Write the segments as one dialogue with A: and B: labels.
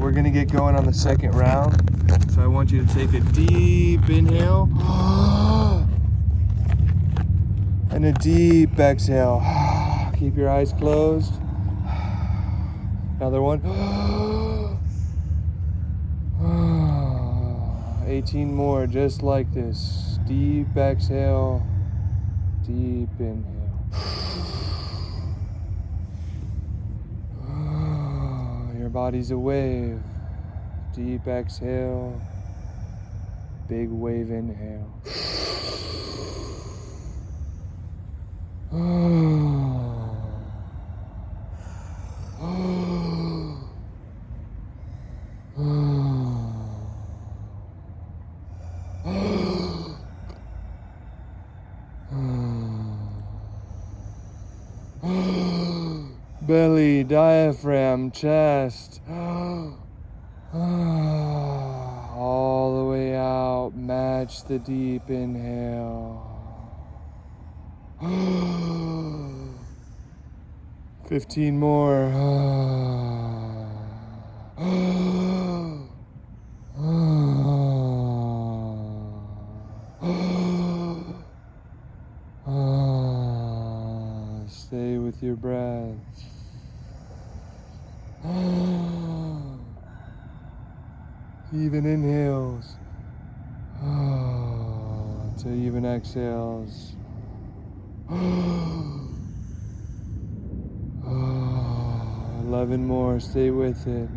A: we're gonna get going on the second round. So I want you to take a deep inhale and a deep exhale. Keep your eyes closed. Another one. 18 more, just like this. Deep exhale, deep inhale. Your body's a wave. Deep exhale, big wave inhale. Belly, diaphragm, chest. All the way out. Match the deep inhale. 15 more. Stay with your breath. Even inhales to even exhales. 11 more, stay with it.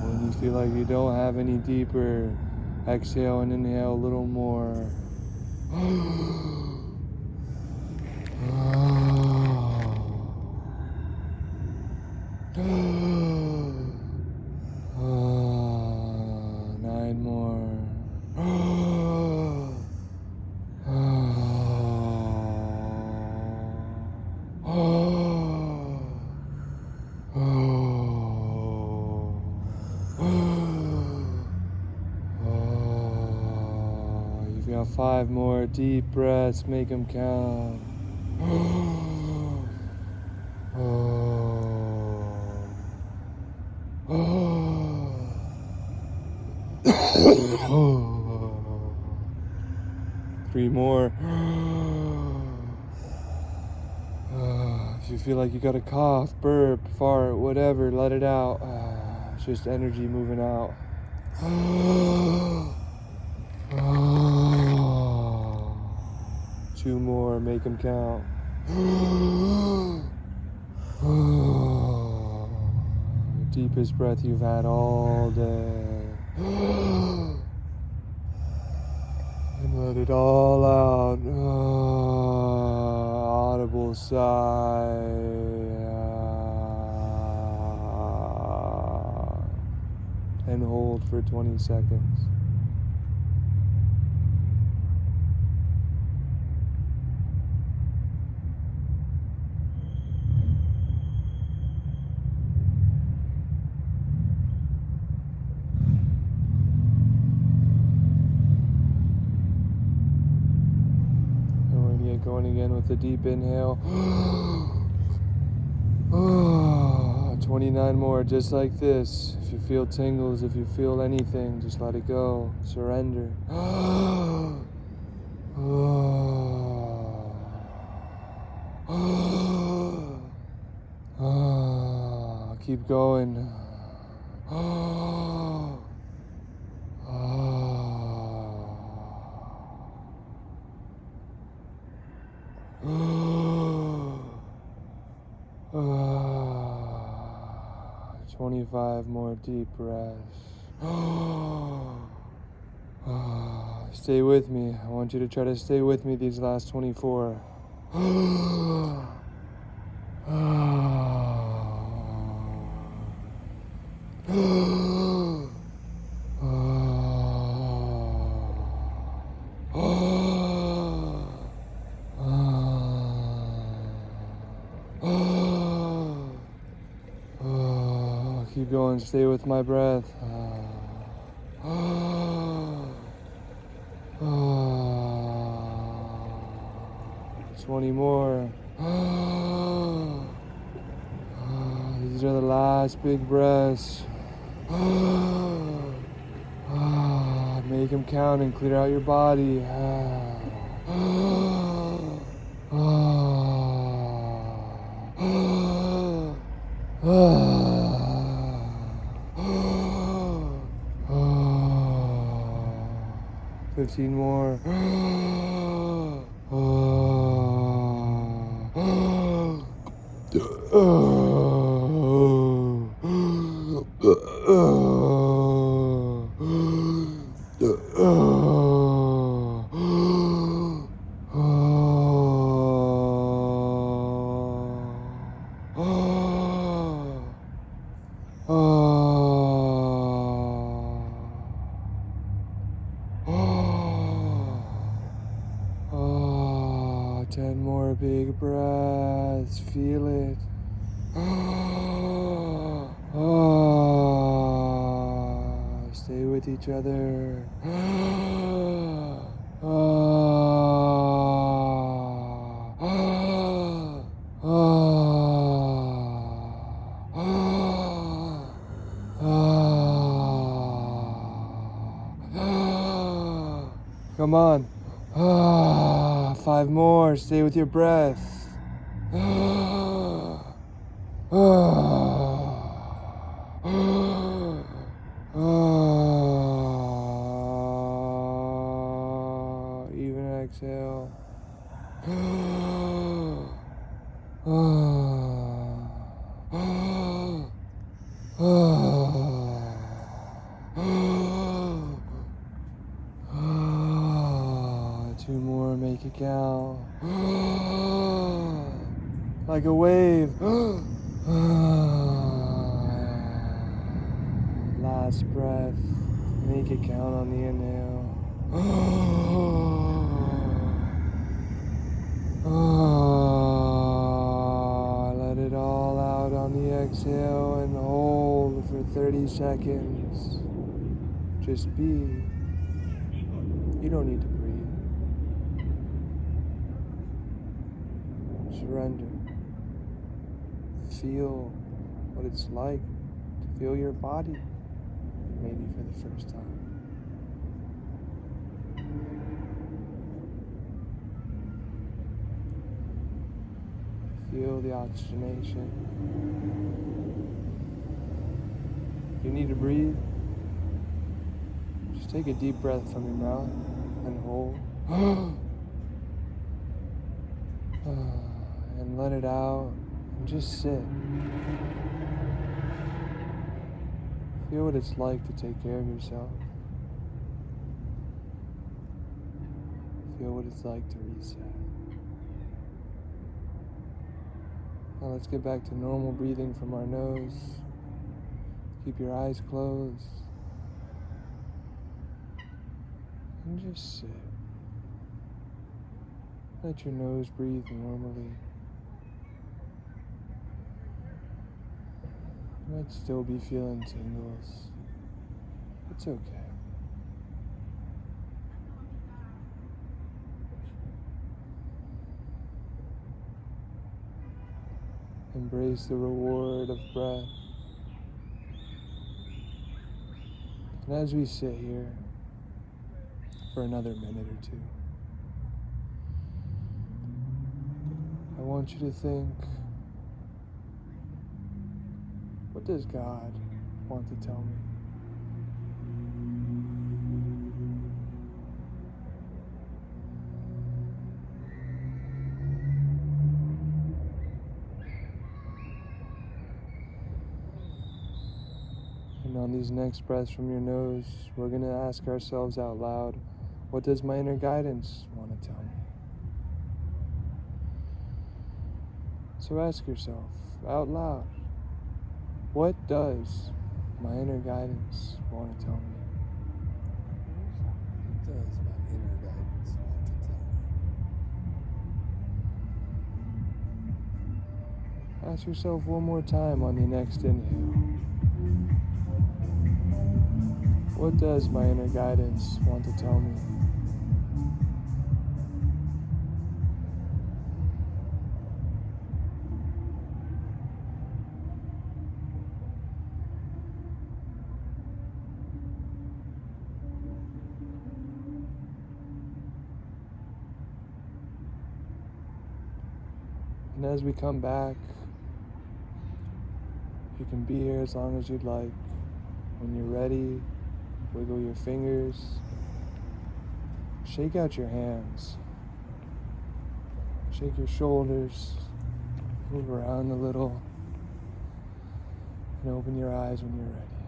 A: When you feel like you don't have any deeper, exhale and inhale a little more. Nine more. You've got 5 more deep breaths, make them count. Three more. If you feel like you got a cough, burp, fart, whatever, let it out. It's just energy moving out. 2 more, make them count. Deepest breath you've had all day. And let it all out. Audible sigh. And hold for 20 seconds. Going again with a deep inhale. 29 more, just like this. If you feel tingles, if you feel anything, just let it go. Surrender. Keep going. 25 more deep breaths. Stay with me. I want you to try to stay with me these last 24. Keep going, stay with my breath. 20 more. These are the last big breaths. Make them count and clear out your body. Ah. 15 more. 10 more big breaths. Feel it. Stay with each other. Come on. 5 more. Stay with your breath. Even exhale. Two more, make it count. Like a wave. Last breath. Make it count on the inhale. Let it all out on the exhale and hold for 30 seconds. Just be. You don't need to breathe. Surrender. Feel what it's like to feel your body, maybe for the first time. Feel the oxygenation. You need to breathe. Just take a deep breath from your mouth and hold. And let it out and just sit. Feel what it's like to take care of yourself. Feel what it's like to reset. Now let's get back to normal breathing from our nose. Keep your eyes closed. And just sit. Let your nose breathe normally. You might still be feeling tingles. It's okay. Embrace the reward of breath. And as we sit here for another minute or two, I want you to think, what does God want to tell me? And on these next breaths from your nose, we're going to ask ourselves out loud, what does my inner guidance want to tell me? So ask yourself out loud, what does my inner guidance want to tell me?
B: What does my inner guidance want to tell me?
A: Ask yourself one more time on the next inhale. What does my inner guidance want to tell me? And as we come back, you can be here as long as you'd like. When you're ready, wiggle your fingers, shake out your hands, shake your shoulders, move around a little, and open your eyes when you're ready.